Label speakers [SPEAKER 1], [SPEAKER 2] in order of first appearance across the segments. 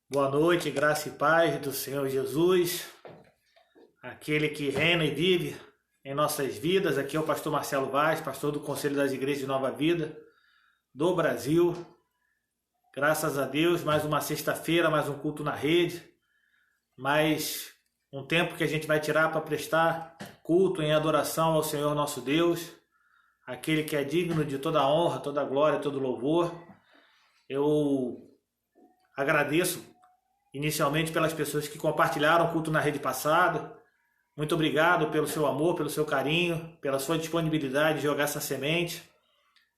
[SPEAKER 1] Boa noite, graça e paz do Senhor Jesus, aquele que reina e vive em nossas vidas. Aqui é o pastor Marcelo Vaz, pastor do Conselho das Igrejas de Nova Vida do Brasil. Graças a Deus, mais uma sexta-feira, mais um culto na rede, mais um tempo que a gente vai tirar para prestar culto em adoração ao Senhor nosso Deus, aquele que é digno de toda a honra, toda a glória, todo o louvor. Eu agradeço inicialmente pelas pessoas que compartilharam o culto na rede passada. Muito obrigado pelo seu amor, pelo seu carinho, pela sua disponibilidade de jogar essa semente,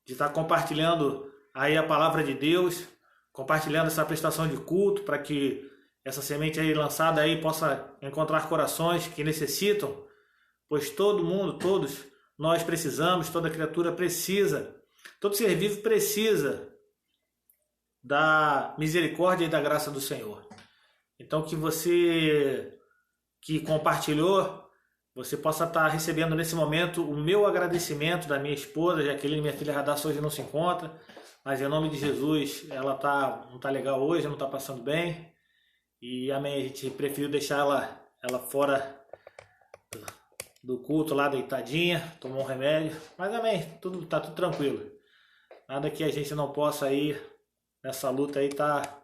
[SPEAKER 1] de estar compartilhando aí a palavra de Deus, compartilhando essa prestação de culto para que essa semente aí lançada aí possa encontrar corações que necessitam, pois todo mundo, todos nós precisamos, toda criatura precisa, todo ser vivo precisa da misericórdia e da graça do Senhor. Então que você que compartilhou, você possa estar recebendo nesse momento o meu agradecimento da minha esposa, Jaqueline, minha filha Radassa, hoje não se encontra, mas em nome de Jesus, ela não está legal hoje, não está passando bem, e amém, a gente preferiu deixar ela fora do culto lá, deitadinha, tomou um remédio, mas amém, tá tudo tranquilo, nada que a gente não possa aí, nessa luta aí, tá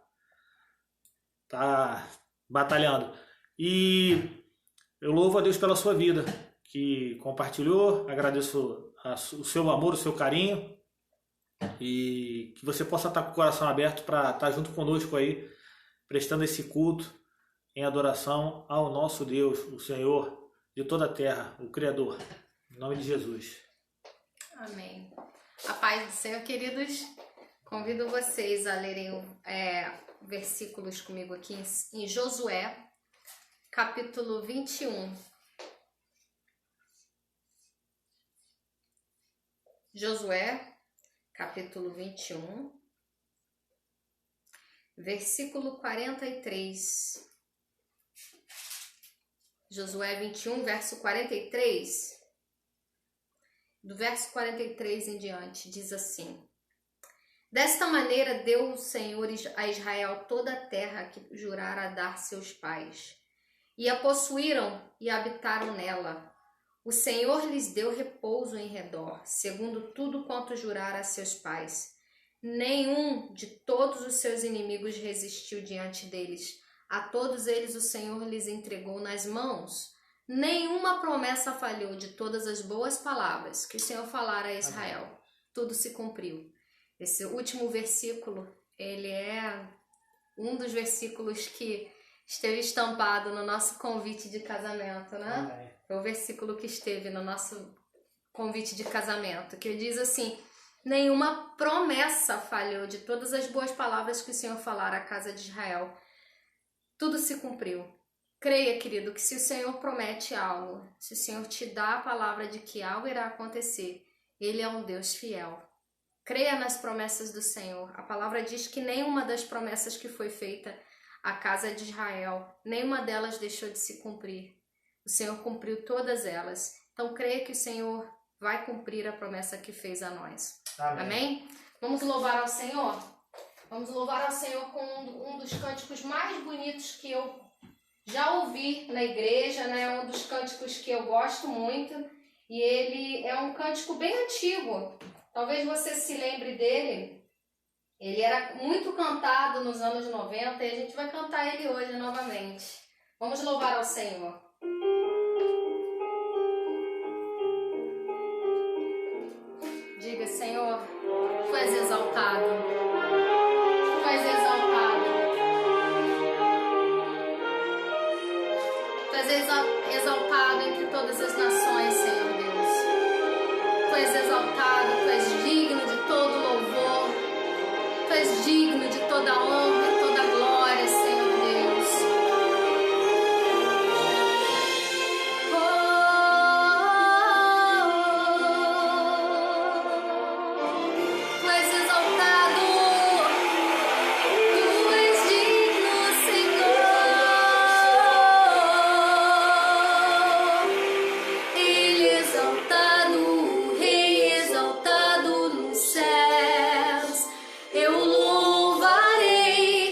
[SPEAKER 1] batalhando. E eu louvo a Deus pela sua vida, que compartilhou, agradeço o seu amor, o seu carinho, e que você possa estar com o coração aberto para estar junto conosco aí, prestando esse culto em adoração ao nosso Deus, o Senhor de toda a terra, o Criador. Em nome de Jesus.
[SPEAKER 2] Amém. A paz do Senhor, queridos. Convido vocês a lerem versículos comigo aqui em Josué, capítulo 21. Josué, capítulo 21, versículo 43. Josué 21, verso 43. Do verso 43 em diante, diz assim: Desta maneira deu o Senhor a Israel toda a terra que jurara dar seus pais, e a possuíram e habitaram nela. O Senhor lhes deu repouso em redor, segundo tudo quanto jurara a seus pais. Nenhum de todos os seus inimigos resistiu diante deles. A todos eles o Senhor lhes entregou nas mãos. Nenhuma promessa falhou de todas as boas palavras que o Senhor falara a Israel. Amém. Tudo se cumpriu. Esse último versículo, ele é um dos versículos que esteve estampado no nosso convite de casamento, né? Amém. Foi o versículo que esteve no nosso convite de casamento, que diz assim: nenhuma promessa falhou de todas as boas palavras que o Senhor falara à casa de Israel. Tudo se cumpriu. Creia, querido, que se o Senhor promete algo, se o Senhor te dá a palavra de que algo irá acontecer, Ele é um Deus fiel. Creia nas promessas do Senhor. A palavra diz que nenhuma das promessas que foi feita à casa de Israel, nenhuma delas deixou de se cumprir. O Senhor cumpriu todas elas. Então creia que o Senhor vai cumprir a promessa que fez a nós. Amém? Amém? Vamos louvar ao Senhor? Vamos louvar ao Senhor com um dos cânticos mais bonitos que eu já ouvi na igreja, né? Um dos cânticos que eu gosto muito. E ele é um cântico bem antigo. Talvez você se lembre dele. Ele era muito cantado nos anos 90 e a gente vai cantar ele hoje novamente. Vamos louvar ao Senhor. Diga: Senhor, Tu és exaltado. Tu és exaltado. Tu és exaltado entre todas as nações, Senhor Deus. Tu és exaltado, Tu és digno de todo louvor, Tu és digno de toda honra e toda glória, Senhor Deus. Tu és exaltado, Tu és digno, Senhor. Ele exaltado, Rei exaltado nos céus. Eu louvarei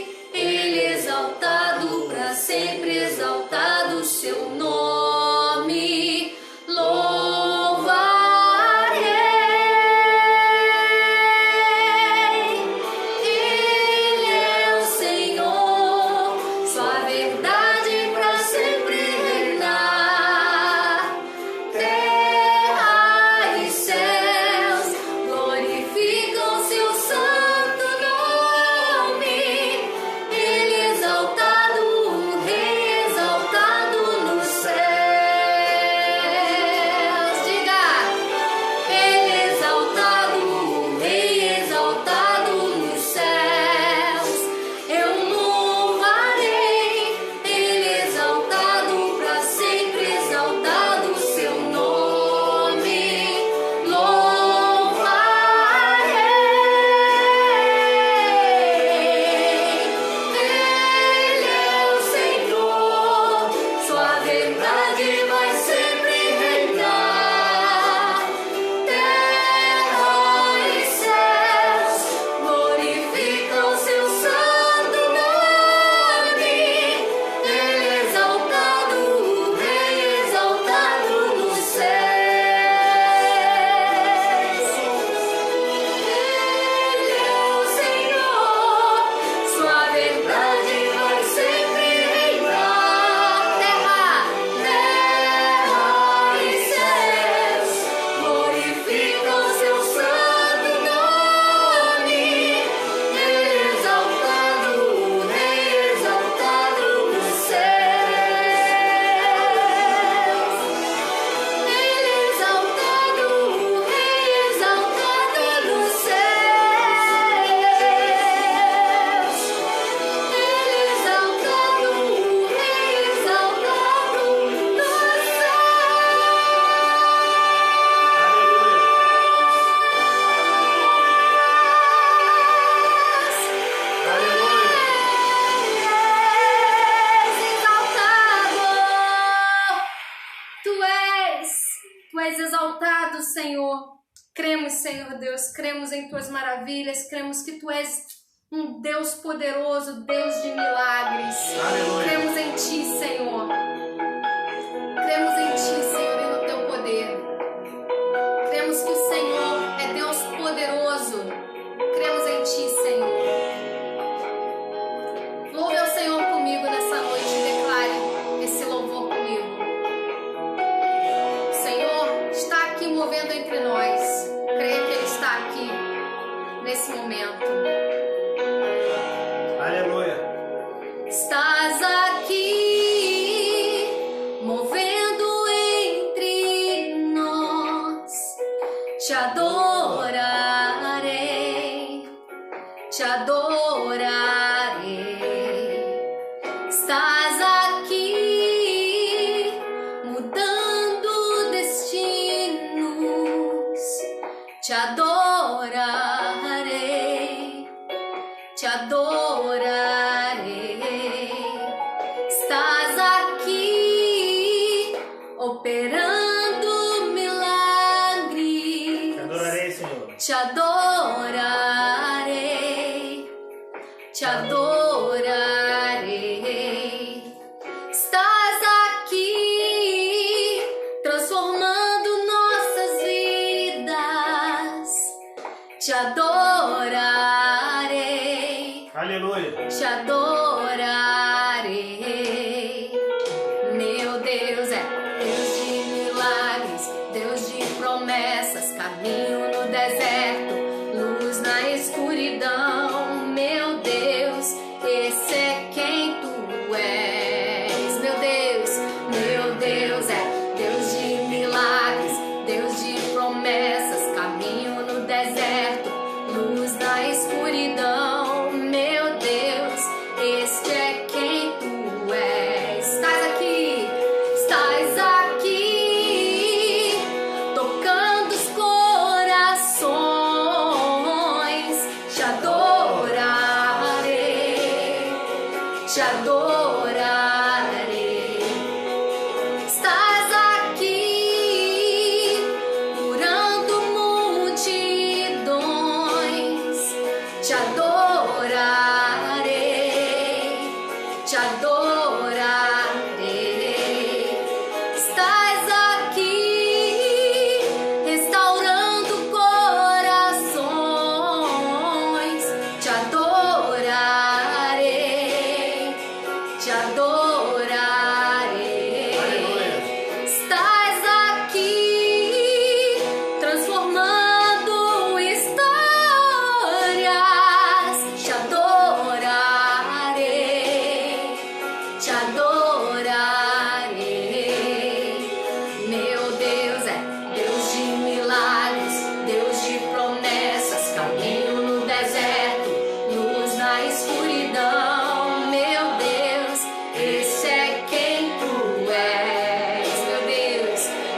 [SPEAKER 2] Senhor. Cremos, Senhor Deus, cremos em tuas maravilhas, cremos que tu és um Deus poderoso, Deus de milagres.
[SPEAKER 1] Aleluia.
[SPEAKER 2] Cremos em ti, Senhor. Cremos em ti, Senhor, e no teu poder. Cremos que o Senhor é Deus poderoso. Cremos em ti, Senhor. Louve ao Senhor comigo nessa noite e declare esse louvor comigo. O Senhor está aqui movendo entre nós. Creia que Ele está aqui nesse momento.
[SPEAKER 1] Aleluia.
[SPEAKER 2] Estás aqui movendo entre nós. Te adorarei, te adorarei. Estás aqui mudando destinos. Te adorarei, te adorarei. Estás aqui operando milagres.
[SPEAKER 1] Te adorarei, Senhor.
[SPEAKER 2] Te adorarei, te adorarei. Estás aqui transformando nossas vidas. Te adorarei,
[SPEAKER 1] Aleluia.
[SPEAKER 2] te adorarei. Meu Deus é Deus de milagres, Deus de promessas, caminho no deserto, luz na escuridão. Meu Deus, esse é quem tu és. Meu Deus é Deus de milagres, Deus de promessas, caminho no deserto, luz na escuridão. Meu Deus, este é quem tu és. Estás aqui, tocando os corações. Te adorarei, te adorarei. Estás aqui, curando multidões. Te adorarei, te adorarei. Estás aqui, restaurando corações. Te adorarei, te adorarei.
[SPEAKER 1] Aleluia.
[SPEAKER 2] Estás aqui, transformando histórias. Te adorarei, te adorarei. Meu Deus é Deus de milagres, Deus de promessas, caminho no deserto, luz na escuridão. Meu Deus, esse é quem tu és.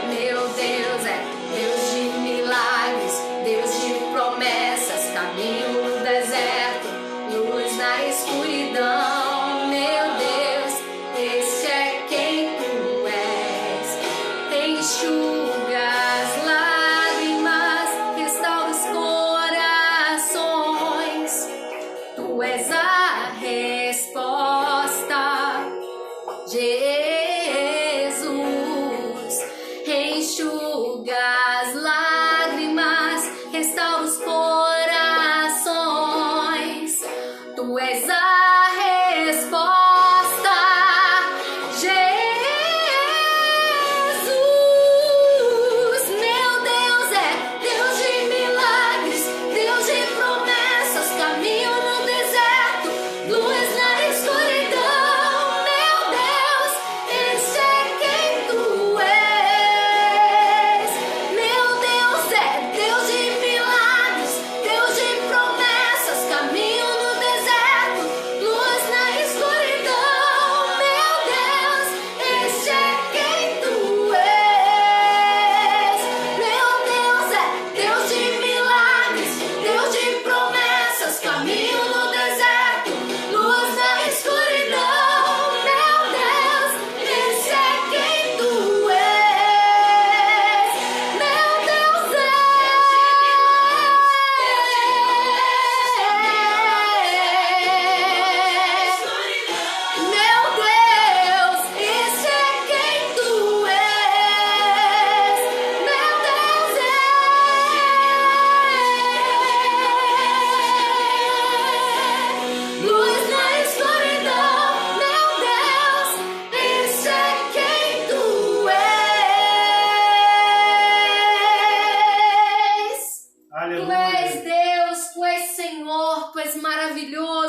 [SPEAKER 2] Meu Deus é Deus de milagres, Deus de promessas, caminho no deserto, luz na escuridão. Meu Deus, esse é quem tu és. Enxuga as lágrimas, restaura os corações. Tu és a resposta, Jesus. Enxuga as lágrimas, restaura os corações. Tu és a resposta, Jesus. Meu Deus é Deus de milagres, Deus de promessas, caminho no deserto, luz na escuridão. Meu Deus, esse é quem tu és. Meu Deus é Deus de milagres, Deus de promessas, caminho no deserto,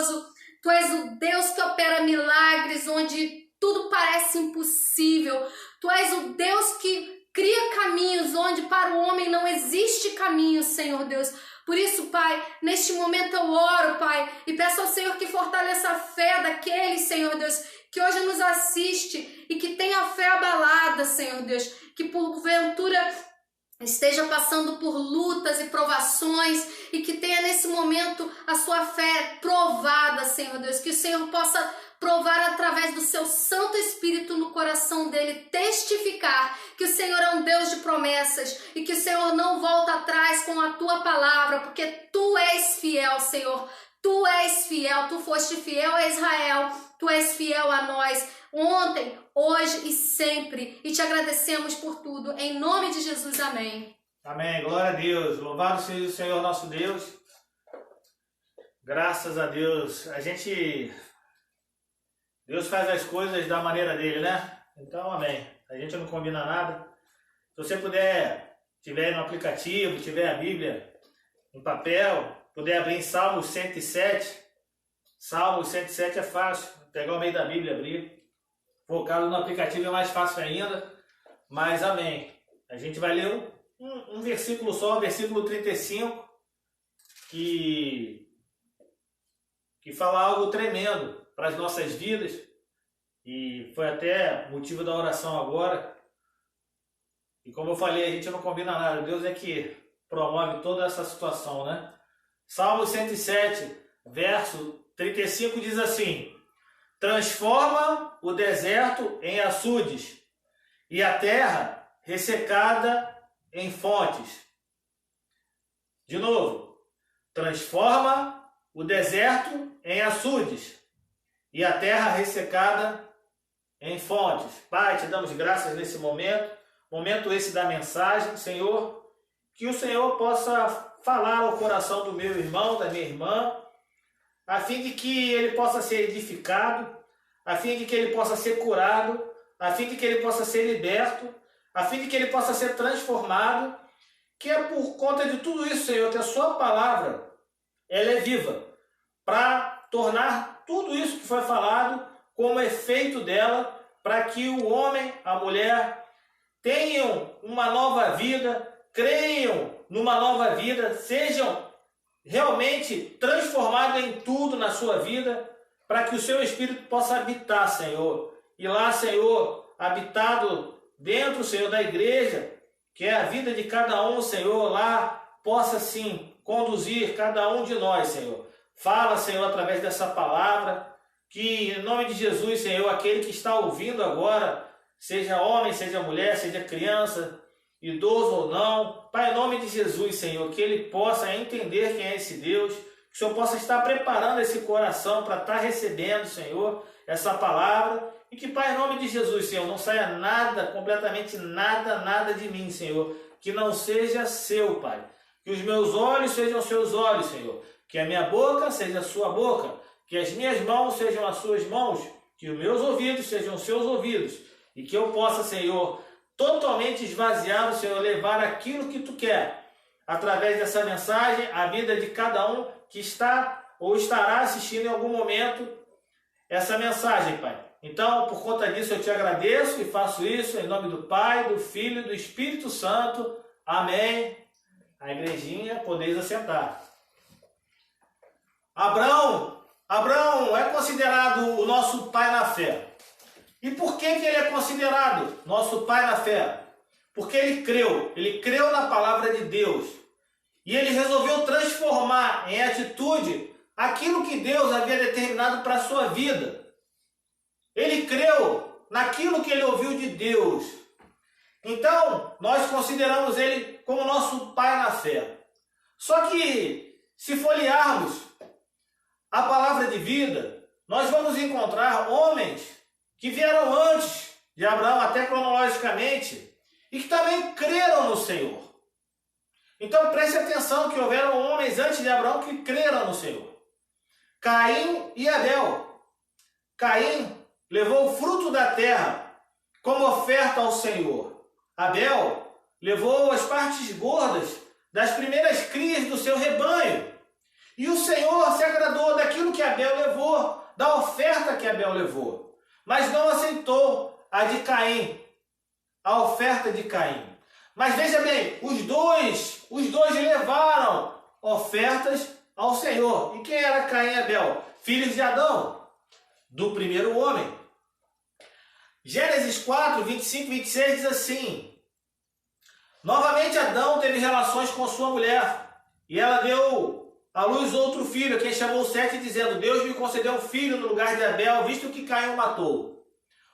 [SPEAKER 2] poderoso. Tu és o Deus que opera milagres onde tudo parece impossível. Tu és o Deus que cria caminhos onde para o homem não existe caminho, Senhor Deus. Por isso, Pai, neste momento eu oro, Pai, e peço ao Senhor que fortaleça a fé daqueles, Senhor Deus, que hoje nos assiste e que tenha a fé abalada, Senhor Deus, que porventura esteja passando por lutas e provações e que tenha nesse momento a sua fé provada, Senhor Deus, que o Senhor possa provar através do seu Santo Espírito no coração dele, testificar que o Senhor é um Deus de promessas e que o Senhor não volta atrás com a tua palavra, porque tu és fiel, Senhor. Tu és fiel, tu foste fiel a Israel, tu és fiel a nós, ontem, hoje e sempre. E te agradecemos por tudo, em nome de Jesus, amém.
[SPEAKER 1] Amém, glória a Deus, louvado seja o Senhor nosso Deus. Graças a Deus, Deus faz as coisas da maneira dele, né? Então, amém. A gente não combina nada. Se você puder, tiver no aplicativo, tiver a Bíblia em papel, puder abrir em Salmos 107. Salmos 107 é fácil. Pegar o meio da Bíblia e abrir. Focado no aplicativo é mais fácil ainda. Mas, amém. A gente vai ler um versículo só, versículo 35, que fala algo tremendo para as nossas vidas, e foi até motivo da oração agora. E como eu falei, a gente não combina nada, Deus é que promove toda essa situação, né? Salmo 107, verso 35 diz assim: transforma o deserto em açudes e a terra ressecada em fontes. De novo, transforma o deserto em açudes e a terra ressecada em fontes. Pai, te damos graças nesse momento esse da mensagem, Senhor, que o Senhor possa falar ao coração do meu irmão, da minha irmã, a fim de que ele possa ser edificado, a fim de que ele possa ser curado, a fim de que ele possa ser liberto, a fim de que ele possa ser transformado, que é por conta de tudo isso, Senhor, que a sua palavra, ela é viva, para tornar tudo isso que foi falado como efeito dela, para que o homem, a mulher, tenham uma nova vida, creiam numa nova vida, sejam realmente transformados em tudo na sua vida, para que o seu Espírito possa habitar, Senhor. E lá, Senhor, habitado dentro, Senhor, da igreja, que é a vida de cada um, Senhor, lá possa sim conduzir cada um de nós, Senhor. Fala, Senhor, através dessa palavra, que em nome de Jesus, Senhor, aquele que está ouvindo agora, seja homem, seja mulher, seja criança, idoso ou não, Pai, em nome de Jesus, Senhor, que ele possa entender quem é esse Deus, que o Senhor possa estar preparando esse coração para estar recebendo, Senhor, essa palavra, e que, Pai, em nome de Jesus, Senhor, não saia nada, completamente nada de mim, Senhor, que não seja seu, Pai. Que os meus olhos sejam seus olhos, Senhor. Que a minha boca seja a sua boca. Que as minhas mãos sejam as suas mãos. Que os meus ouvidos sejam os seus ouvidos. E que eu possa, Senhor, totalmente esvaziado, Senhor, levar aquilo que tu quer. Através dessa mensagem, a vida de cada um que está ou estará assistindo em algum momento essa mensagem, Pai. Então, por conta disso, eu te agradeço e faço isso em nome do Pai, do Filho e do Espírito Santo. Amém. A igrejinha, podeis assentar. Abraão é considerado o nosso pai na fé. E por que ele é considerado nosso pai na fé? Porque ele creu na palavra de Deus. E ele resolveu transformar em atitude aquilo que Deus havia determinado para a sua vida. Ele creu naquilo que ele ouviu de Deus. Então, nós consideramos ele como nosso pai na fé. Só que, se folhearmos a palavra de vida, nós vamos encontrar homens que vieram antes de Abraão, até cronologicamente, e que também creram no Senhor. Então, preste atenção que houveram homens antes de Abraão que creram no Senhor. Caim e Abel. Caim levou o fruto da terra como oferta ao Senhor. Abel levou as partes gordas das primeiras crias do seu rebanho. E o Senhor se agradou daquilo que Abel levou, da oferta que Abel levou, mas não aceitou a de Caim, a oferta de Caim. Mas veja bem, os dois levaram ofertas ao Senhor. E quem era Caim e Abel? Filhos de Adão, do primeiro homem. Gênesis 4, 25 e 26 diz assim: novamente Adão teve relações com sua mulher, e ela deu à luz outro filho, quem chamou Sete, dizendo: Deus me concedeu um filho no lugar de Abel, visto que Caim o matou.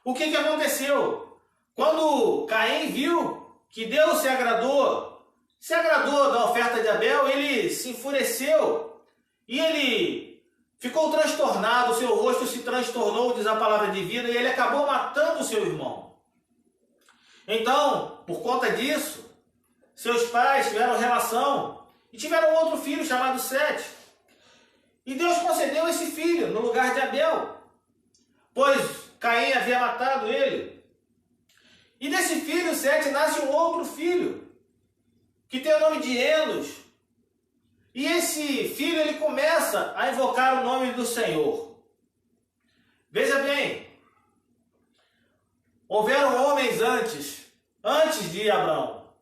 [SPEAKER 1] O que aconteceu? Quando Caim viu que Deus se agradou da oferta de Abel, ele se enfureceu e ele ficou transtornado, seu rosto se transtornou, diz a palavra de vida, e ele acabou matando seu irmão. Então, por conta disso, seus pais tiveram relação e tiveram outro filho chamado Sete. E Deus concedeu esse filho no lugar de Abel, pois Caim havia matado ele. E desse filho, Sete, nasce um outro filho, que tem o nome de Enos. E esse filho, ele começa a invocar o nome do Senhor. Veja bem, houveram homens antes de Abraão,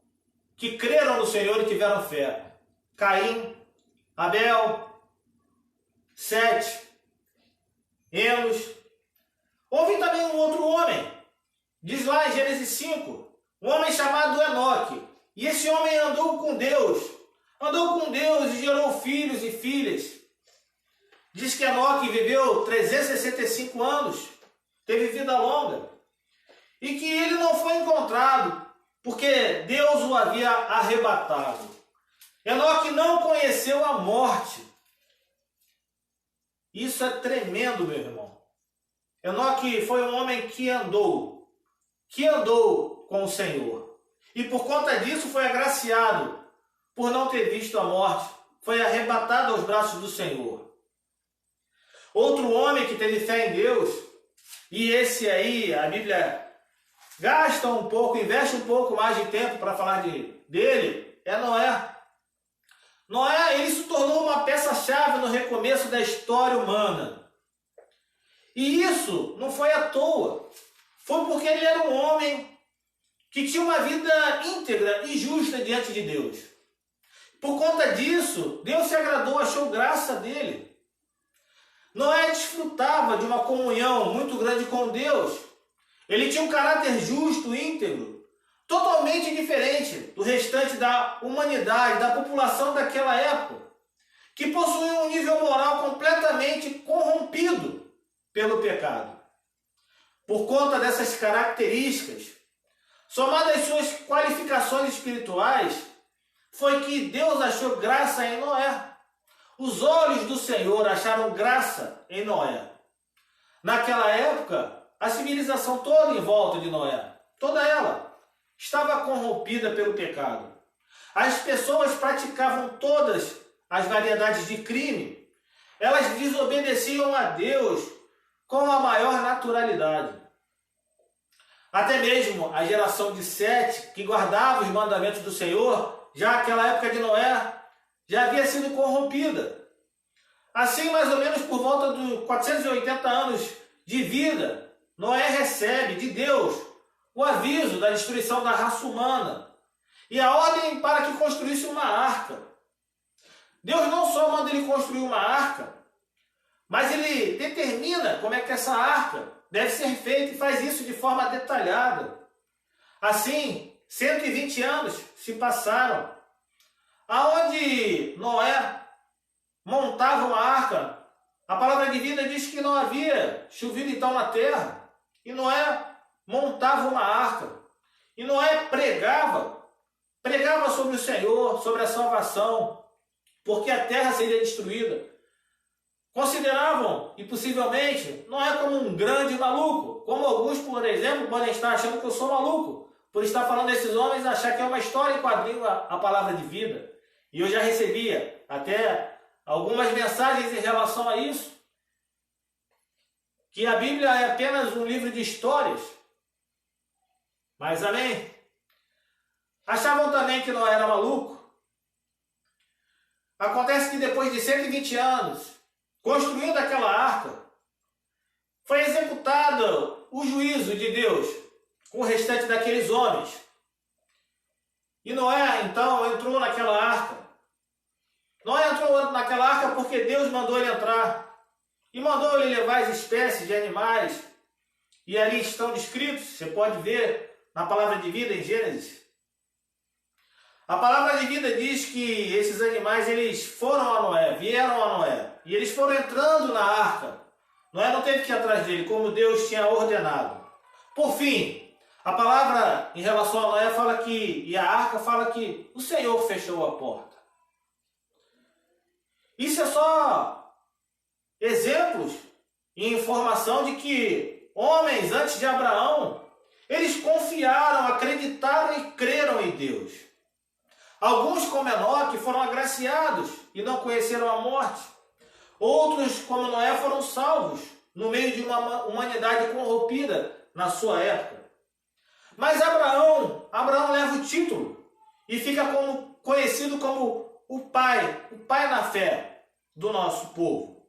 [SPEAKER 1] que creram no Senhor e tiveram fé. Caim, Abel, Sete, Enos. Houve também um outro homem, diz lá em Gênesis 5, um homem chamado Enoque. E esse homem andou com Deus e gerou filhos e filhas. Diz que Enoque viveu 365 anos, teve vida longa, e que ele não foi encontrado, porque Deus o havia arrebatado. Enoque não conheceu a morte. Isso é tremendo, meu irmão. Enoque foi um homem que andou com o Senhor. E por conta disso foi agraciado por não ter visto a morte. Foi arrebatado aos braços do Senhor. Outro homem que teve fé em Deus, e esse aí, a Bíblia gasta um pouco, investe um pouco mais de tempo para falar dele, é Noé. Noé, ele se tornou uma peça-chave no recomeço da história humana. E isso não foi à toa. Foi porque ele era um homem que tinha uma vida íntegra e justa diante de Deus. Por conta disso, Deus se agradou, achou graça dele. Noé desfrutava de uma comunhão muito grande com Deus. Ele tinha um caráter justo, íntegro, totalmente diferente do restante da humanidade, da população daquela época, que possuía um nível moral completamente corrompido pelo pecado. Por conta dessas características, somado às suas qualificações espirituais, foi que Deus achou graça em Noé. Os olhos do Senhor acharam graça em Noé. Naquela época, a civilização toda em volta de Noé, toda ela, estava corrompida pelo pecado. As pessoas praticavam todas as variedades de crime. Elas desobedeciam a Deus com a maior naturalidade. Até mesmo a geração de Sete, que guardava os mandamentos do Senhor, já naquela época de Noé, já havia sido corrompida. Assim, mais ou menos por volta de 480 anos de vida, Noé recebe de Deus o aviso da destruição da raça humana e a ordem para que construísse uma arca. Deus não só manda ele construir uma arca, mas ele determina como é que essa arca deve ser feita e faz isso de forma detalhada. Assim, 120 anos se passaram, aonde Noé montava uma arca. A palavra de vida diz que não havia chovido então na terra, e Noé montava uma arca, e Noé pregava sobre o Senhor, sobre a salvação, porque a terra seria destruída. Consideravam, e possivelmente, Noé como um grande maluco, como alguns, por exemplo, podem estar achando que eu sou maluco, por estar falando desses homens, achar que é uma história em quadrinho a palavra de vida. E eu já recebia até algumas mensagens em relação a isso, que a Bíblia é apenas um livro de histórias. Mas amém? Achavam também que Noé era maluco. acontece que depois de 120 anos, construindo aquela arca, foi executado o juízo de Deus com o restante daqueles homens. E Noé, então, entrou naquela arca. Noé entrou naquela arca porque Deus mandou ele entrar. E mandou ele levar as espécies de animais. E ali estão descritos, você pode ver na palavra de vida em Gênesis. A palavra de vida diz que esses animais, eles foram a Noé, vieram a Noé. E eles foram entrando na arca. Noé não teve que ir atrás dele, como Deus tinha ordenado. Por fim, a palavra em relação a Noé fala que, e a arca fala que o Senhor fechou a porta. Isso é só exemplos e informação de que homens antes de Abraão, eles confiaram, acreditaram e creram em Deus. Alguns, como Enoque, foram agraciados e não conheceram a morte. Outros, como Noé, foram salvos no meio de uma humanidade corrompida na sua época. Mas Abraão leva o título e fica conhecido como o pai na fé do nosso povo.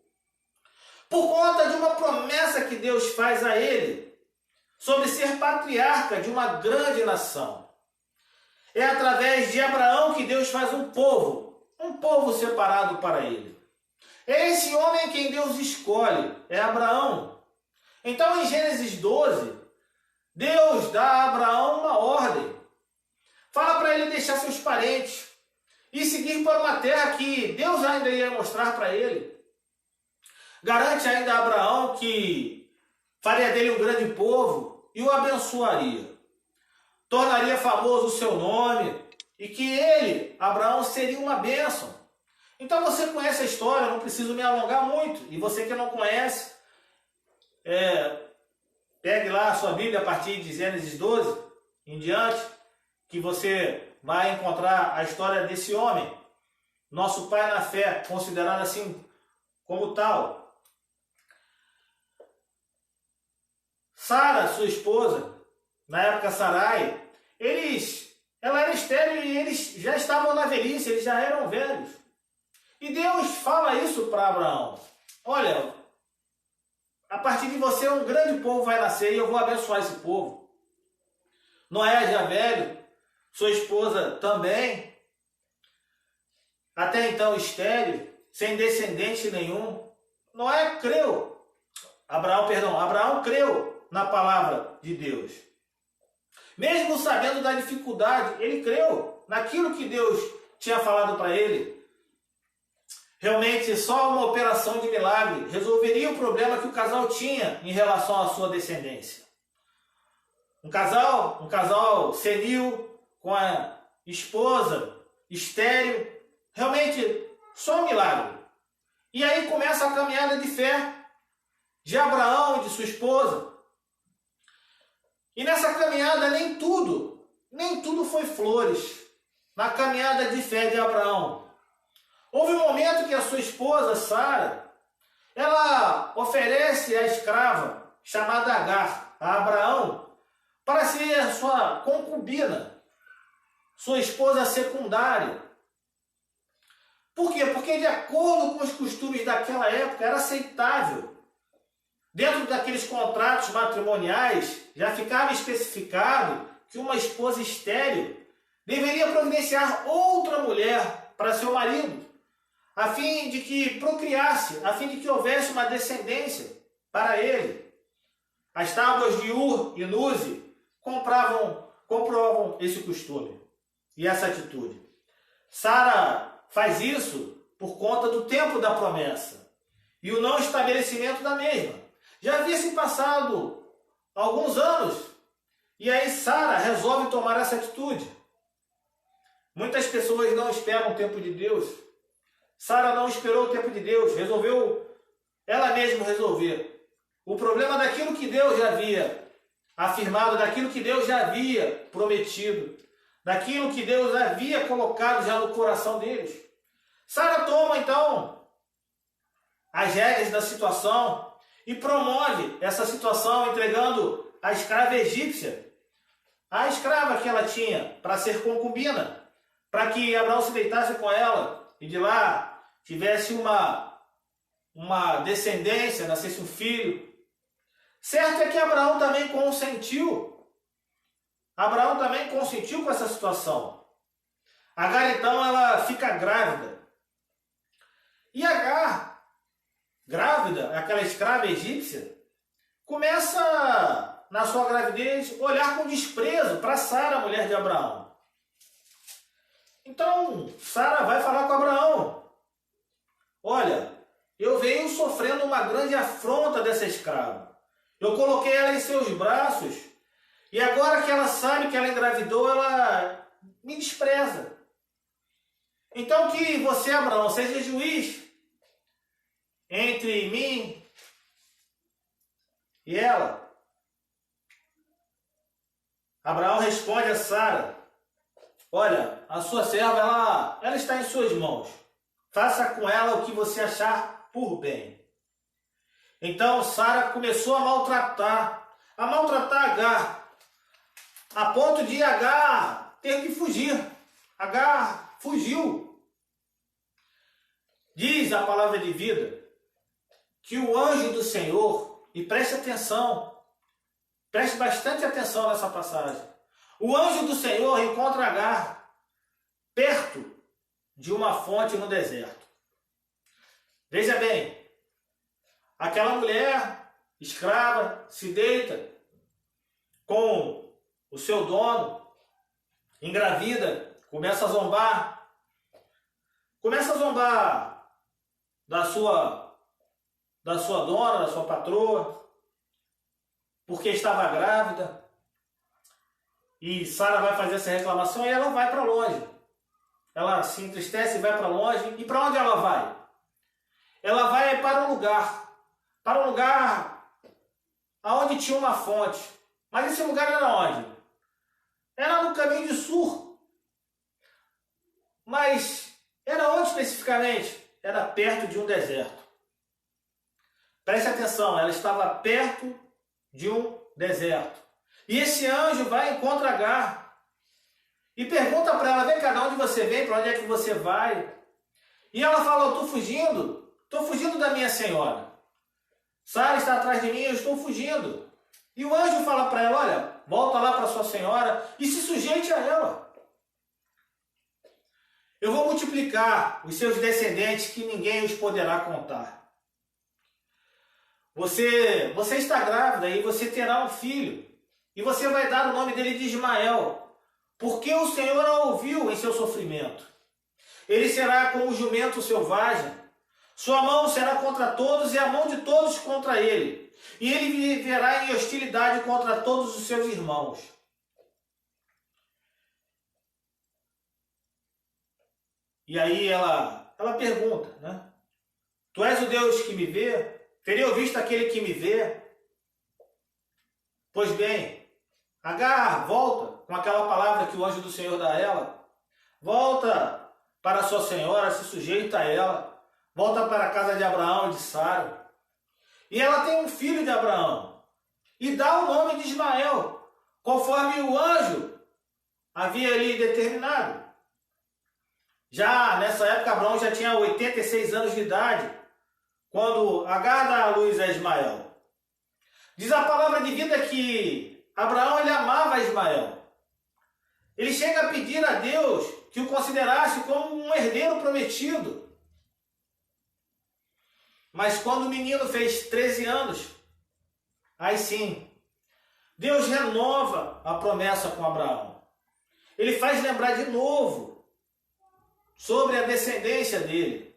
[SPEAKER 1] Por conta de uma promessa que Deus faz a ele sobre ser patriarca de uma grande nação. É através de Abraão que Deus faz um povo separado para ele. É esse homem quem Deus escolhe, é Abraão. Então, em Gênesis 12, Deus dá a Abraão uma ordem. Fala para ele deixar seus parentes e seguir para uma terra que Deus ainda ia mostrar para ele. Garante ainda a Abraão que faria dele um grande povo e o abençoaria. Tornaria famoso o seu nome e que ele, Abraão, seria uma bênção. Então você conhece a história, não preciso me alongar muito. E você que não conhece, pegue lá a sua Bíblia a partir de Gênesis 12 em diante, que você vai encontrar a história desse homem, nosso pai na fé, considerado assim como tal. Sara, sua esposa, na época Sarai, ela era estéril e eles já estavam na velhice, eles já eram velhos. E Deus fala isso para Abraão. Olha, a partir de você um grande povo vai nascer e eu vou abençoar esse povo. Noé já velho, sua esposa também, até então estéril, sem descendente nenhum. Abraão creu na palavra de Deus. Mesmo sabendo da dificuldade, ele creu naquilo que Deus tinha falado para ele. Realmente, só uma operação de milagre resolveria o problema que o casal tinha em relação à sua descendência. Um casal senil, com a esposa estéril, realmente só um milagre. E aí começa a caminhada de fé de Abraão e de sua esposa. E nessa caminhada nem tudo foi flores. Na caminhada de fé de Abraão. Houve um momento que a sua esposa, Sara, ela oferece a escrava, chamada Agar, a Abraão, para ser sua concubina, sua esposa secundária. Por quê? Porque de acordo com os costumes daquela época era aceitável. Dentro daqueles contratos matrimoniais, já ficava especificado que uma esposa estéril deveria providenciar outra mulher para seu marido, a fim de que procriasse, a fim de que houvesse uma descendência para ele. As tábuas de Ur e Nuzi comprovam esse costume e essa atitude. Sara faz isso por conta do tempo da promessa e o não estabelecimento da mesma. Já havia se passado alguns anos e aí Sara resolve tomar essa atitude. Muitas pessoas não esperam o tempo de Deus. Sara não esperou o tempo de Deus, resolveu ela mesma resolver. O problema daquilo que Deus já havia afirmado, daquilo que Deus já havia prometido, daquilo que Deus havia colocado já no coração deles. Sara toma então as rédeas da situação e promove essa situação entregando a escrava egípcia, a escrava que ela tinha para ser concubina, para que Abraão se deitasse com ela e de lá tivesse uma descendência, nascesse um filho. Certo é que Abraão também consentiu. Abraão também consentiu com essa situação. Agar, então, ela fica grávida. E Agar, grávida, aquela escrava egípcia, começa, na sua gravidez, olhar com desprezo para Sara, mulher de Abraão. Então, Sara vai falar com Abraão. Olha, eu venho sofrendo uma grande afronta dessa escrava. Eu coloquei ela em seus braços e agora que ela sabe que ela engravidou, ela me despreza. Então que você, Abraão, seja juiz entre mim e ela. Abraão responde a Sara: olha, a sua serva, ela está em suas mãos. Faça com ela o que você achar por bem. Então Sara começou a maltratar Agar, a ponto de Agar ter que fugir. Agar fugiu. Diz a palavra de vida que o anjo do Senhor, e preste atenção, preste bastante atenção nessa passagem. O anjo do Senhor encontra Agar perto de uma fonte no deserto. Veja bem, aquela mulher escrava se deita com o seu dono, engravida, começa a zombar da sua dona, da sua patroa, porque estava grávida. E Sara vai fazer essa reclamação e ela vai para longe. Ela se entristece e vai para longe. E para onde ela vai? Ela vai para um lugar aonde tinha uma fonte. Mas esse lugar era onde? Era no caminho de Sur. Mas era onde especificamente? Era perto de um deserto. Preste atenção, ela estava perto de um deserto. E esse anjo vai e encontra Agar e pergunta para ela: vem cá, de onde você vem, para onde é que você vai? E ela fala: eu estou fugindo da minha senhora. Sara está atrás de mim, eu estou fugindo. E o anjo fala para ela: olha, volta lá para sua senhora e se sujeite a ela. Eu vou multiplicar os seus descendentes que ninguém os poderá contar. Você está grávida e você terá um filho. E você vai dar o nome dele de Ismael, porque o Senhor a ouviu em seu sofrimento. Ele será como um jumento selvagem. Sua mão será contra todos e a mão de todos contra ele. E ele viverá em hostilidade contra todos os seus irmãos. E aí ela pergunta, né? Tu és o Deus que me vê? Teria eu visto aquele que me vê? Pois bem, Agar volta com aquela palavra que o anjo do Senhor dá a ela. Volta para a sua senhora, se sujeita a ela. Volta para a casa de Abraão e de Sara. E ela tem um filho de Abraão. E dá o nome de Ismael, conforme o anjo havia ali determinado. Já nessa época, Abraão já tinha 86 anos de idade, quando Agar dá a luz a Ismael. Diz a palavra de vida que Abraão, ele amava Ismael. Ele chega a pedir a Deus que o considerasse como um herdeiro prometido. Mas quando o menino fez 13 anos, aí sim, Deus renova a promessa com Abraão. Ele faz lembrar de novo sobre a descendência dele.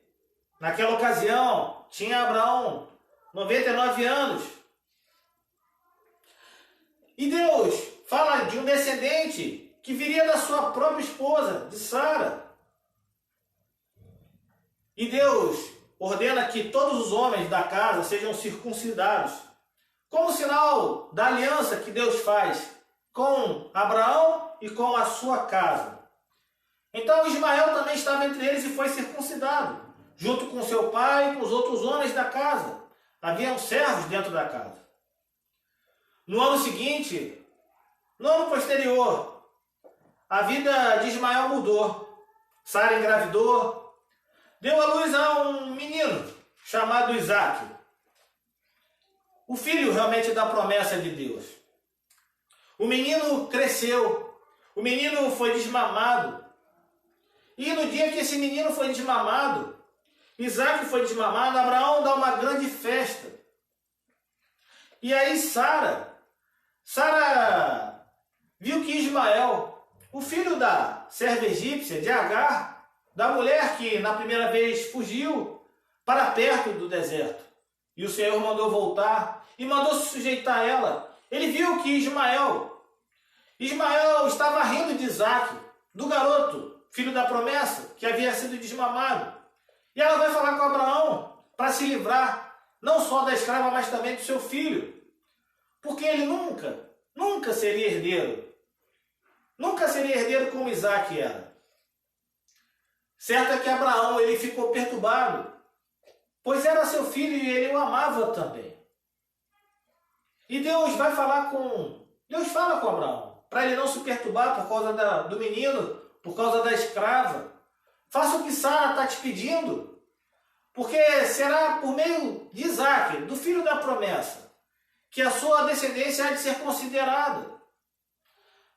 [SPEAKER 1] Naquela ocasião, tinha Abraão 99 anos. E Deus fala de um descendente que viria da sua própria esposa, de Sara. E Deus ordena que todos os homens da casa sejam circuncidados, como sinal da aliança que Deus faz com Abraão e com a sua casa. Então Ismael também estava entre eles e foi circuncidado, junto com seu pai e com os outros homens da casa. Haviam servos dentro da casa. No ano seguinte, no ano posterior, a vida de Ismael mudou. Sara engravidou. deu à luz a um menino chamado Isaque. O filho realmente da promessa de Deus. O menino cresceu. O menino foi desmamado. E no dia que esse menino foi desmamado, Isaque foi desmamado, Abraão dá uma grande festa. E aí Sara viu que Ismael, o filho da serva egípcia, de Agar, da mulher que na primeira vez fugiu para perto do deserto, e o Senhor mandou voltar e mandou se sujeitar a ela. Ele viu que Ismael estava rindo de Isaque, do garoto, filho da promessa, que havia sido desmamado. E ela vai falar com Abraão para se livrar, não só da escrava, mas também do seu filho. Porque ele nunca seria herdeiro. Nunca seria herdeiro como Isaque era. Certo é que Abraão ele ficou perturbado, pois era seu filho e ele o amava também. E Deus fala com Abraão, para ele não se perturbar por causa do menino, por causa da escrava. Faça o que Sara está te pedindo, porque será por meio de Isaque, do filho da promessa, que a sua descendência há de ser considerada.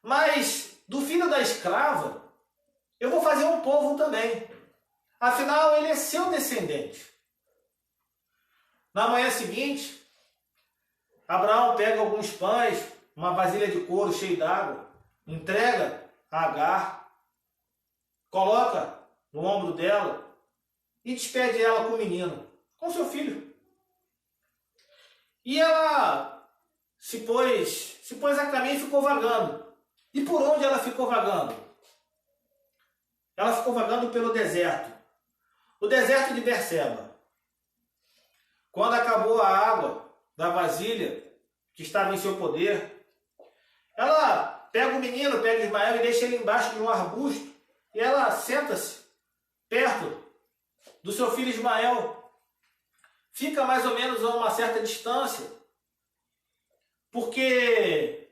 [SPEAKER 1] Mas do filho da escrava, eu vou fazer um povo também. Afinal, ele é seu descendente. Na manhã seguinte, Abraão pega alguns pães, uma vasilha de couro cheia d'água, entrega a Agar, coloca no ombro dela e despede ela com o menino, com seu filho. E ela se pôs a caminho e ficou vagando. E por onde ela ficou vagando? Ela ficou vagando pelo deserto. O deserto de Berseba. Quando acabou a água da vasilha que estava em seu poder, ela pega o menino, pega Ismael e deixa ele embaixo de um arbusto. E ela senta-se perto do seu filho Ismael. Fica mais ou menos a uma certa distância, porque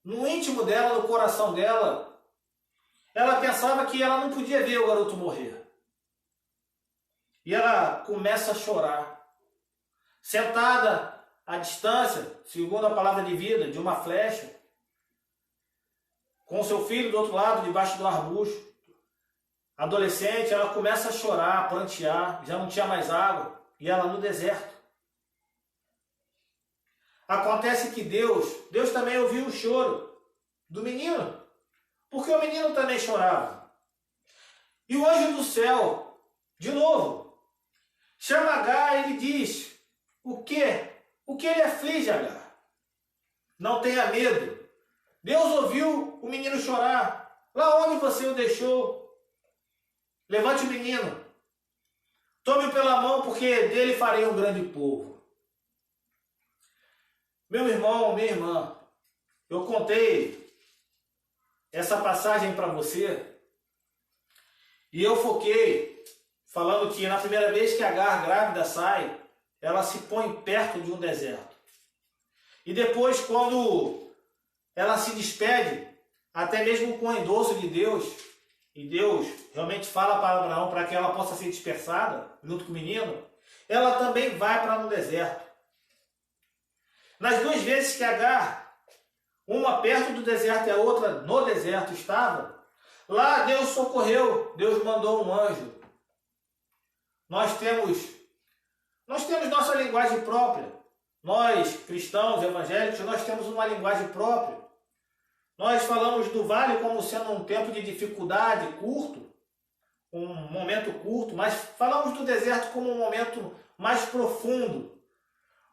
[SPEAKER 1] no íntimo dela, no coração dela, ela pensava que ela não podia ver o garoto morrer. E ela começa a chorar. Sentada à distância, segundo a palavra de vida, de uma flecha, com seu filho do outro lado, debaixo do arbusto. Adolescente, ela começa a chorar, a prantear, já não tinha mais água, e ela no deserto. Acontece que Deus também ouviu o choro do menino, porque o menino também chorava. E o anjo do céu, de novo, chama Agar e lhe diz: o que ele aflige, Agar? Não tenha medo. Deus ouviu o menino chorar. Lá onde você o deixou, levante o menino, tome-o pela mão, porque dele farei um grande povo. Meu irmão, minha irmã, eu contei essa passagem para você e eu foquei falando que na primeira vez que Agar grávida sai, ela se põe perto de um deserto. E depois, quando ela se despede, até mesmo com o endosso de Deus, e Deus realmente fala para Abraão para que ela possa ser dispersada junto com o menino, ela também vai para no deserto. Nas duas vezes que Agar, uma perto do deserto e a outra no deserto estava, lá Deus socorreu, Deus mandou um anjo. Nós temos nossa linguagem própria. Nós, cristãos, evangélicos, nós temos uma linguagem própria. Nós falamos do vale como sendo um tempo de dificuldade curto, um momento curto, mas falamos do deserto como um momento mais profundo.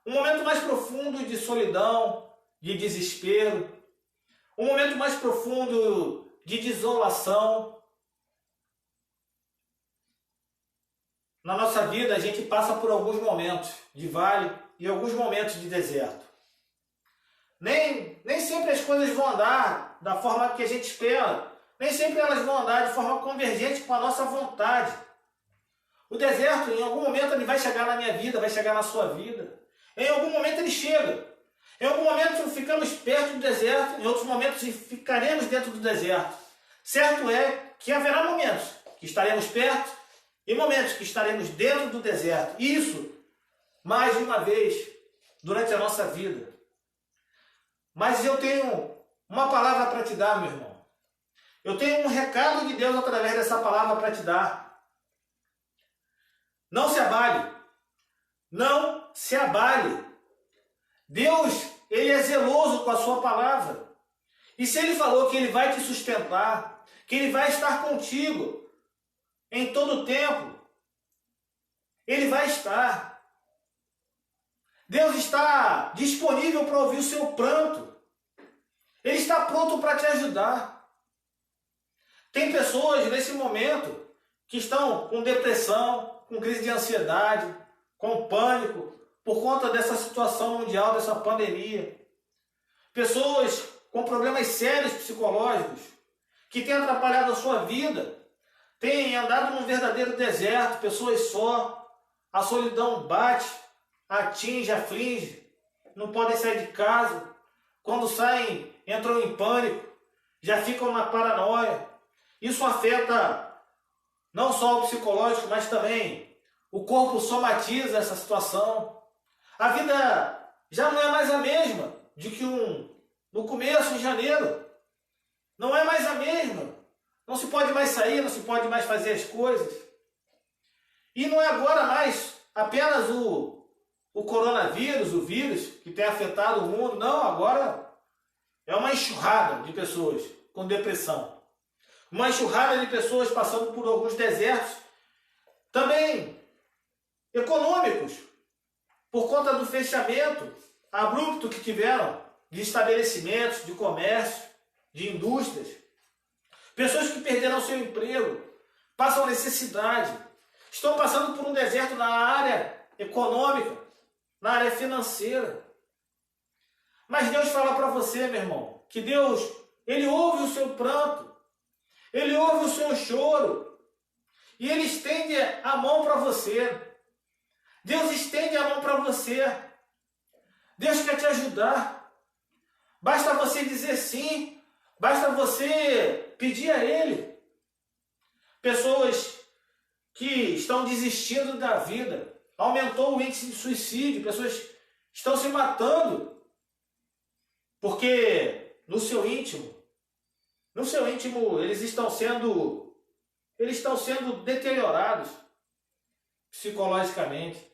[SPEAKER 1] Um momento mais profundo de solidão, de desespero. Um momento mais profundo de desolação. Na nossa vida, a gente passa por alguns momentos de vale e alguns momentos de deserto. Nem sempre as coisas vão andar da forma que a gente espera. Nem sempre elas vão andar de forma convergente com a nossa vontade. O deserto, em algum momento, ele vai chegar na minha vida, vai chegar na sua vida. Em algum momento ele chega. Em algum momento ficamos perto do deserto, em outros momentos ficaremos dentro do deserto. Certo é que haverá momentos que estaremos perto em momentos que estaremos dentro do deserto. Isso, mais de uma vez, durante a nossa vida. Mas eu tenho uma palavra para te dar, meu irmão. Eu tenho um recado de Deus através dessa palavra para te dar. Não se abale. Não se abale. Deus, Ele é zeloso com a sua palavra. E se Ele falou que Ele vai te sustentar, que Ele vai estar contigo em todo o tempo, Ele vai estar. Deus está disponível para ouvir o seu pranto. Ele está pronto para te ajudar. Tem pessoas nesse momento que estão com depressão, com crise de ansiedade, com pânico, por conta dessa situação mundial, dessa pandemia. Pessoas com problemas sérios psicológicos, que têm atrapalhado a sua vida, têm andado num verdadeiro deserto, pessoas só, a solidão bate, atinge, aflige, não podem sair de casa, quando saem, entram em pânico, já ficam na paranoia. Isso afeta não só o psicológico, mas também o corpo somatiza essa situação. A vida já não é mais a mesma de que no começo, em janeiro. Não é mais a mesma. Não se pode mais sair, não se pode mais fazer as coisas. E não é agora mais apenas o coronavírus, o vírus que tem afetado o mundo. Não, agora é uma enxurrada de pessoas com depressão. Uma enxurrada de pessoas passando por alguns desertos, também econômicos, por conta do fechamento abrupto que tiveram de estabelecimentos, de comércio, de indústrias. Pessoas que perderam seu emprego, passam necessidade, estão passando por um deserto na área econômica, na área financeira. Mas Deus fala para você, meu irmão, que Deus, Ele ouve o seu pranto, Ele ouve o seu choro, e Ele estende a mão para você. Deus estende a mão para você. Deus quer te ajudar. Basta você dizer sim, basta você pedir a Ele. Pessoas que estão desistindo da vida, aumentou o índice de suicídio, pessoas estão se matando, porque no seu íntimo, eles estão sendo deteriorados psicologicamente,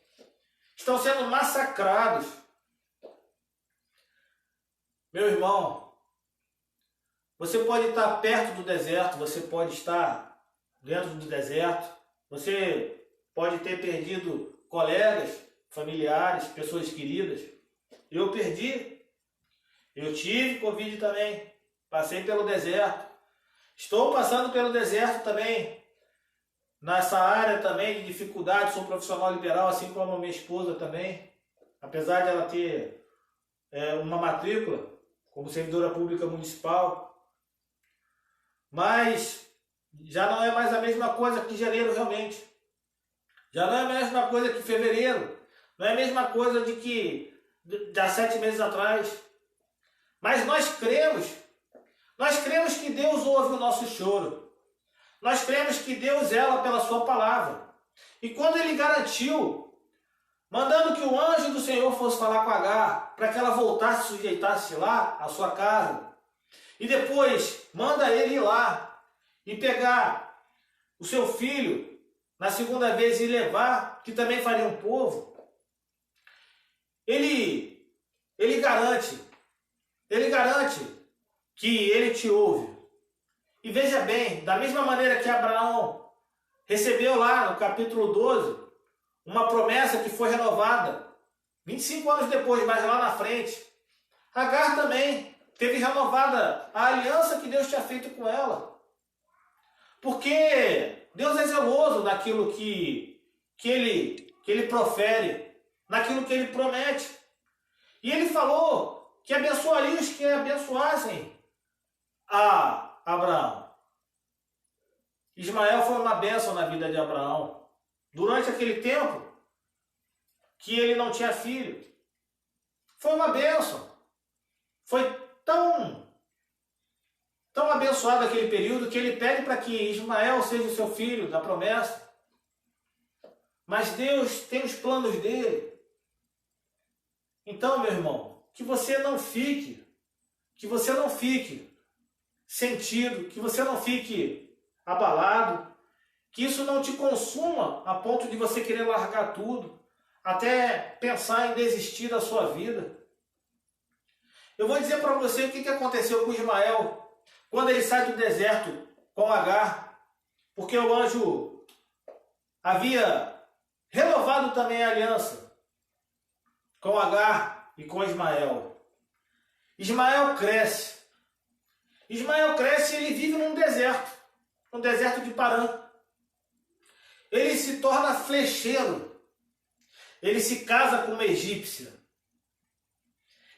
[SPEAKER 1] estão sendo massacrados. Meu irmão, você pode estar perto do deserto, você pode estar dentro do deserto, você pode ter perdido colegas, familiares, pessoas queridas. Eu perdi, eu tive Covid também, passei pelo deserto, estou passando pelo deserto também, nessa área também de dificuldade, sou profissional liberal, assim como a minha esposa também, apesar de ela ter uma matrícula como servidora pública municipal, mas já não é mais a mesma coisa que janeiro realmente, já não é a mesma coisa que fevereiro, não é a mesma coisa de há 7 meses atrás, mas nós cremos que Deus ouve o nosso choro, nós cremos que Deus zela pela sua palavra, e quando Ele garantiu, mandando que o anjo do Senhor fosse falar com Agar, para que ela voltasse e sujeitasse lá a sua casa, e depois manda ele ir lá e pegar o seu filho na segunda vez e levar, que também faria um povo. Ele garante que ele te ouve. E veja bem, da mesma maneira que Abraão recebeu lá no capítulo 12, uma promessa que foi renovada 25 anos depois, mas lá na frente, Agar também teve renovada a aliança que Deus tinha feito com ela. Porque Deus é zeloso naquilo que ele profere, naquilo que ele promete. E ele falou que abençoaria os que abençoassem a Abraão. Ismael foi uma bênção na vida de Abraão. Durante aquele tempo que ele não tinha filho, foi uma bênção. Foi tão abençoado aquele período que ele pede para que Ismael seja o seu filho da promessa. Mas Deus tem os planos dele. Então, meu irmão, que você não fique sentido, que você não fique abalado, que isso não te consuma a ponto de você querer largar tudo, até pensar em desistir da sua vida. Eu vou dizer para você o que aconteceu com Ismael quando ele sai do deserto com Agar, porque o anjo havia renovado também a aliança com Agar e com Ismael. Ismael cresce e ele vive no deserto de Parã. Ele se torna flecheiro, ele se casa com uma egípcia.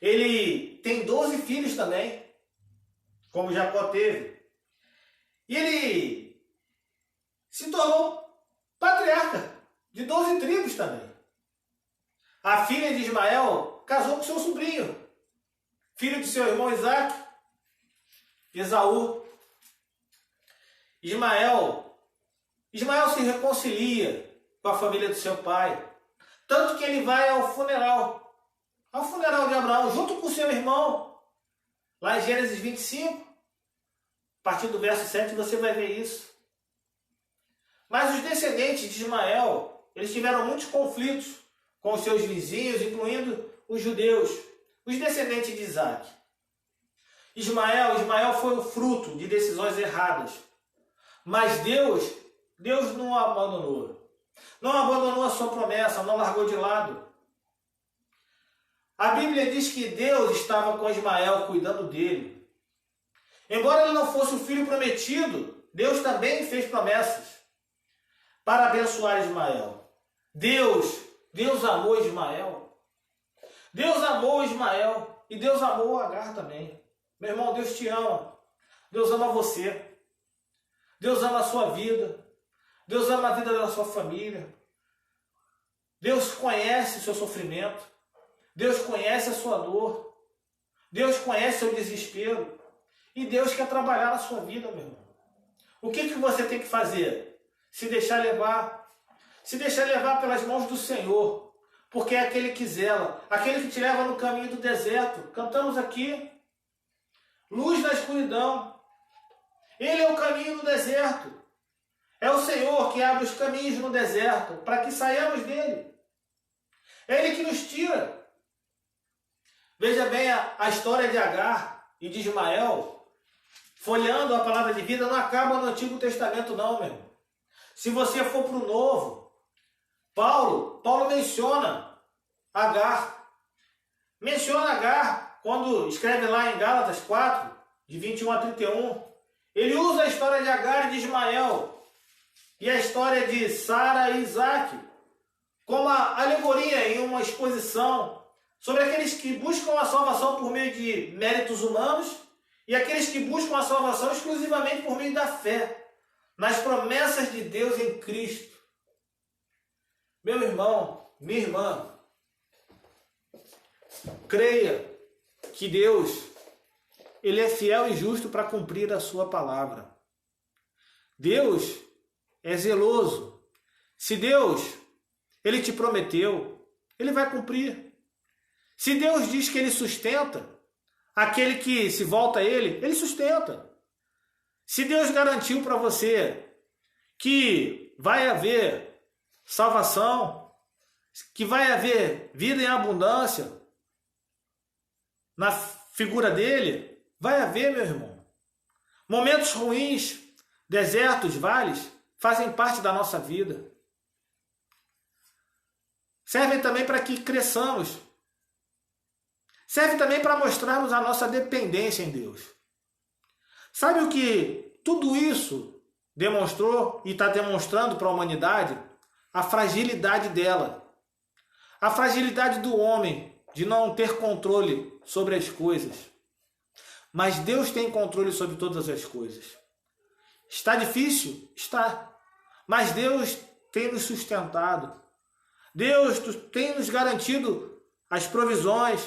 [SPEAKER 1] Ele tem 12 filhos também, como Jacó teve. E ele se tornou patriarca de 12 tribos também. A filha de Ismael casou com seu sobrinho, filho de seu irmão Isaac, Esaú. Ismael se reconcilia com a família do seu pai, tanto que ele vai ao funeral de Abraão, junto com seu irmão, lá em Gênesis 25, a partir do verso 7 você vai ver isso. Mas os descendentes de Ismael, eles tiveram muitos conflitos com os seus vizinhos, incluindo os judeus, os descendentes de Isaac. Ismael foi o fruto de decisões erradas, mas Deus não o abandonou. Não abandonou a sua promessa, não largou de lado. A Bíblia diz que Deus estava com Ismael cuidando dele. Embora ele não fosse o filho prometido, Deus também fez promessas para abençoar Ismael. Deus amou Ismael. Deus amou Ismael e Deus amou Agar também. Meu irmão, Deus te ama. Deus ama você. Deus ama a sua vida. Deus ama a vida da sua família. Deus conhece o seu sofrimento. Deus conhece a sua dor. Deus conhece o seu desespero. E Deus quer trabalhar na sua vida, meu irmão. O que você tem que fazer? Se deixar levar. Se deixar levar pelas mãos do Senhor. Porque é aquele que zela. Aquele que te leva no caminho do deserto. Cantamos aqui. Luz na escuridão. Ele é o caminho no deserto. É o Senhor que abre os caminhos no deserto para que saiamos dele. É Ele que nos tira. Veja bem a história de Agar e de Ismael. Folheando a palavra de vida, não acaba no Antigo Testamento não, meu irmão. Se você for para o Novo, Paulo menciona Agar. Menciona Agar quando escreve lá em Gálatas 4, de 21 a 31. Ele usa a história de Agar e de Ismael e a história de Sara e Isaac como a alegoria em uma exposição sobre aqueles que buscam a salvação por meio de méritos humanos e aqueles que buscam a salvação exclusivamente por meio da fé nas promessas de Deus em Cristo. Meu irmão, minha irmã, creia que Deus, Ele é fiel e justo para cumprir a sua palavra. Deus é zeloso. Se Deus, Ele te prometeu, Ele vai cumprir. Se Deus diz que Ele sustenta, aquele que se volta a Ele, Ele sustenta. Se Deus garantiu para você que vai haver salvação, que vai haver vida em abundância na figura dele, vai haver, meu irmão. Momentos ruins, desertos, vales, fazem parte da nossa vida. Servem também para que cresçamos. Serve também para mostrarmos a nossa dependência em Deus. Sabe o que tudo isso demonstrou e está demonstrando para a humanidade? A fragilidade dela. A fragilidade do homem de não ter controle sobre as coisas. Mas Deus tem controle sobre todas as coisas. Está difícil? Está. Mas Deus tem nos sustentado. Deus tem nos garantido as provisões.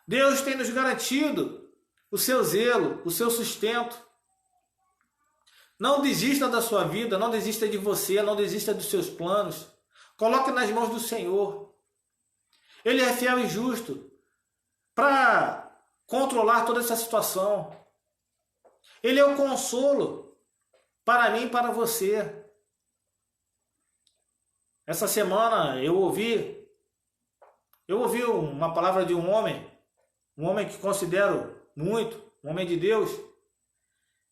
[SPEAKER 1] Deus tem nos garantido o seu zelo, o seu sustento. Não desista da sua vida, não desista de você, não desista dos seus planos. Coloque nas mãos do Senhor. Ele é fiel e justo para controlar toda essa situação. Ele é o consolo para mim e para você. Essa semana eu ouvi uma palavra de um homem que considero muito, um homem de Deus,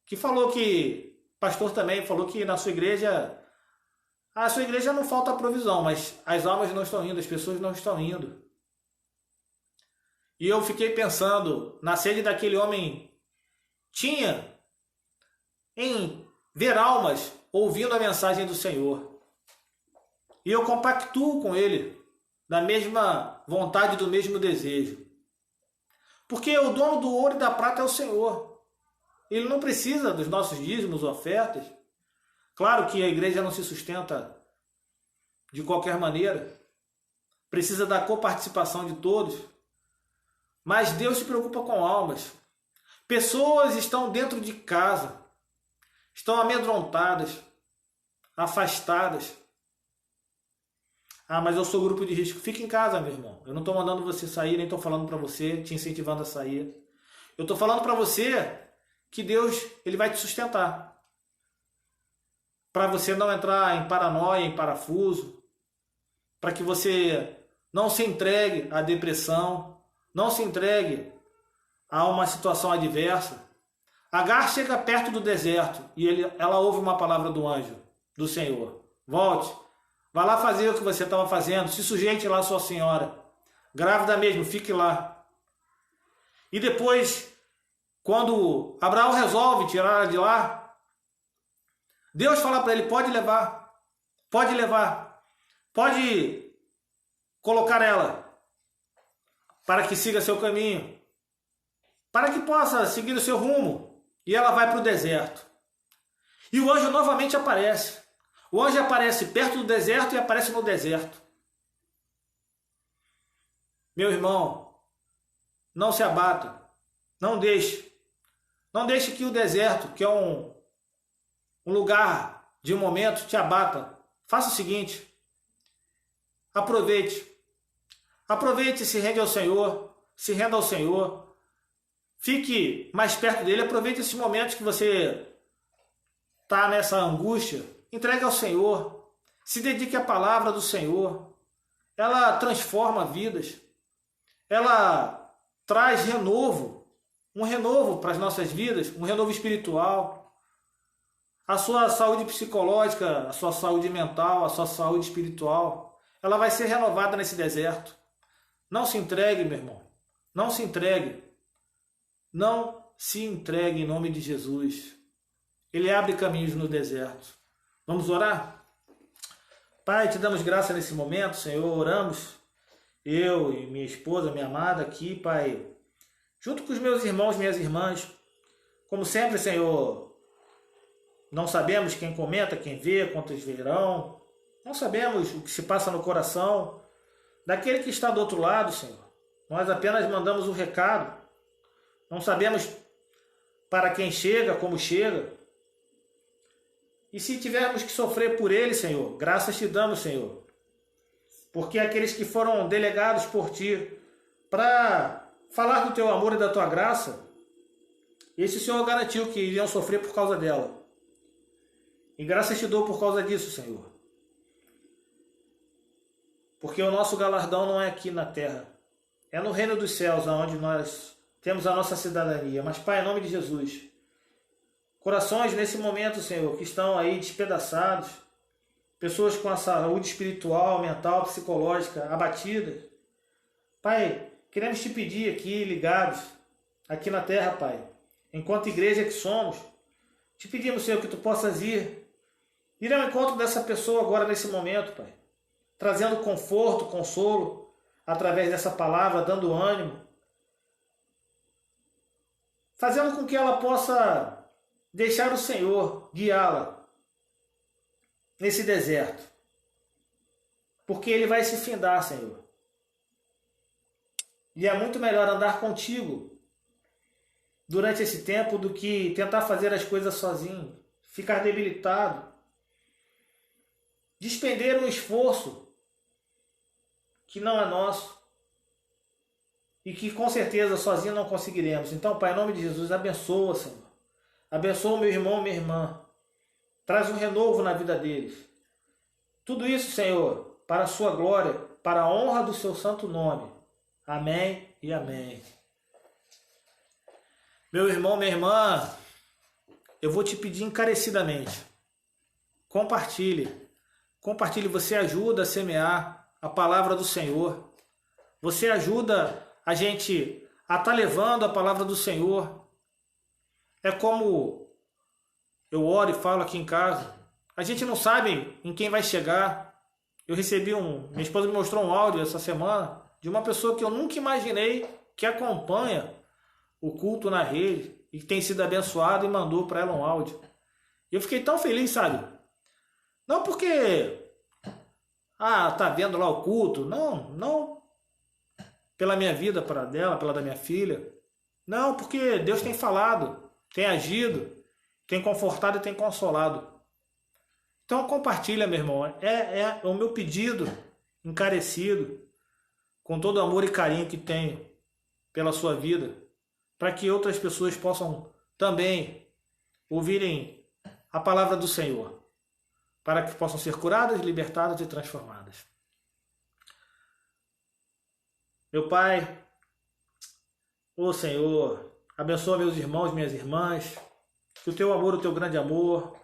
[SPEAKER 1] que falou que, pastor também, falou que na sua igreja, a sua igreja não falta provisão, mas as almas não estão indo, as pessoas não estão indo. E eu fiquei pensando na sede daquele homem tinha em ver almas ouvindo a mensagem do Senhor. E eu compactuo com ele, da mesma vontade, do mesmo desejo. Porque o dono do ouro e da prata é o Senhor. Ele não precisa dos nossos dízimos, ofertas. Claro que a igreja não se sustenta de qualquer maneira. Precisa da coparticipação de todos. Mas Deus se preocupa com almas. Pessoas estão dentro de casa, estão amedrontadas, afastadas. Ah, mas eu sou grupo de risco. Fica em casa, meu irmão. Eu não estou mandando você sair, nem estou falando para você, te incentivando a sair. Eu estou falando para você que Deus, ele vai te sustentar. Para você não entrar em paranoia, em parafuso. Para que você não se entregue à depressão. Não se entregue a uma situação adversa. Agar chega perto do deserto e ela ouve uma palavra do anjo, do Senhor. Volte. Vá lá fazer o que você estava fazendo. Se sujeite lá à sua senhora. Grávida mesmo, fique lá. E depois, quando Abraão resolve tirar ela de lá, Deus fala para ele, pode levar. Pode levar. Pode colocar ela para que siga seu caminho. Para que possa seguir o seu rumo. E ela vai para o deserto. E o anjo novamente aparece. O anjo aparece perto do deserto e aparece no deserto. Meu irmão, não se abata. Não deixe. Não deixe que o deserto, que é um lugar de um momento, te abata. Faça o seguinte. Aproveite. Aproveite e se rende ao Senhor. Se renda ao Senhor. Fique mais perto dele. Aproveite esses momentos que você está nessa angústia. Entregue ao Senhor. Se dedique à palavra do Senhor. Ela transforma vidas. Ela traz renovo. Um renovo para as nossas vidas. Um renovo espiritual. A sua saúde psicológica, a sua saúde mental, a sua saúde espiritual. Ela vai ser renovada nesse deserto. Não se entregue, meu irmão. Não se entregue. Não se entregue em nome de Jesus. Ele abre caminhos no deserto. Vamos orar? Pai, te damos graça nesse momento, Senhor. Oramos, eu e minha esposa, minha amada aqui, Pai, junto com os meus irmãos, minhas irmãs. Como sempre, Senhor, não sabemos quem comenta, quem vê, quantos verão. Não sabemos o que se passa no coração daquele que está do outro lado, Senhor. Nós apenas mandamos o recado. Não sabemos para quem chega, como chega. E se tivermos que sofrer por ele, Senhor, graças te damos, Senhor. Porque aqueles que foram delegados por ti para falar do teu amor e da tua graça, esse o Senhor garantiu que iriam sofrer por causa dela. E graças te dou por causa disso, Senhor. Porque o nosso galardão não é aqui na terra. É no reino dos céus, onde nós temos a nossa cidadania. Mas, Pai, em nome de Jesus, corações nesse momento, Senhor, que estão aí despedaçados, pessoas com a saúde espiritual, mental, psicológica abatida. Pai, queremos te pedir aqui, ligados, aqui na terra, Pai, enquanto igreja que somos, te pedimos, Senhor, que tu possas ir ao encontro dessa pessoa agora, nesse momento, Pai, trazendo conforto, consolo, através dessa palavra, dando ânimo, fazendo com que ela possa deixar o Senhor guiá-la nesse deserto. Porque ele vai se findar, Senhor. E é muito melhor andar contigo durante esse tempo do que tentar fazer as coisas sozinho, ficar debilitado, despender um esforço que não é nosso e que com certeza sozinho não conseguiremos. Então, Pai, em nome de Jesus, abençoa, Senhor. Abençoa o meu irmão, minha irmã. Traz um renovo na vida deles. Tudo isso, Senhor, para a sua glória, para a honra do seu santo nome. Amém e amém. Meu irmão, minha irmã, eu vou te pedir encarecidamente. Compartilhe. Compartilhe, você ajuda a semear a palavra do Senhor. Você ajuda a gente a estar levando a palavra do Senhor. É como eu oro e falo aqui em casa. A gente não sabe em quem vai chegar. Eu recebi minha esposa me mostrou um áudio essa semana de uma pessoa que eu nunca imaginei que acompanha o culto na rede e que tem sido abençoado e mandou para ela um áudio. E eu fiquei tão feliz, sabe? Não porque tá vendo lá o culto, não pela minha vida, para dela, pela da minha filha. Não, porque Deus tem falado, tem agido, tem confortado e tem consolado. Então compartilha, meu irmão. É o meu pedido encarecido, com todo o amor e carinho que tenho pela sua vida, para que outras pessoas possam também ouvirem a palavra do Senhor, para que possam ser curadas, libertadas e transformadas. Meu Pai, ô Senhor, abençoa meus irmãos, minhas irmãs, que o teu amor, o teu grande amor,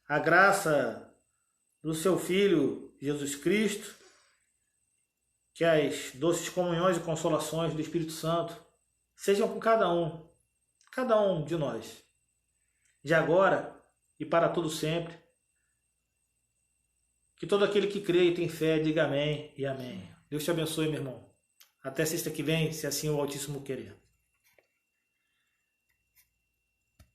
[SPEAKER 1] a graça do seu Filho Jesus Cristo, que as doces comunhões e consolações do Espírito Santo sejam com cada um de nós, de agora e para todo sempre. Que todo aquele que crê e tem fé diga amém e amém. Deus te abençoe, meu irmão. Até sexta que vem, se assim o Altíssimo querer.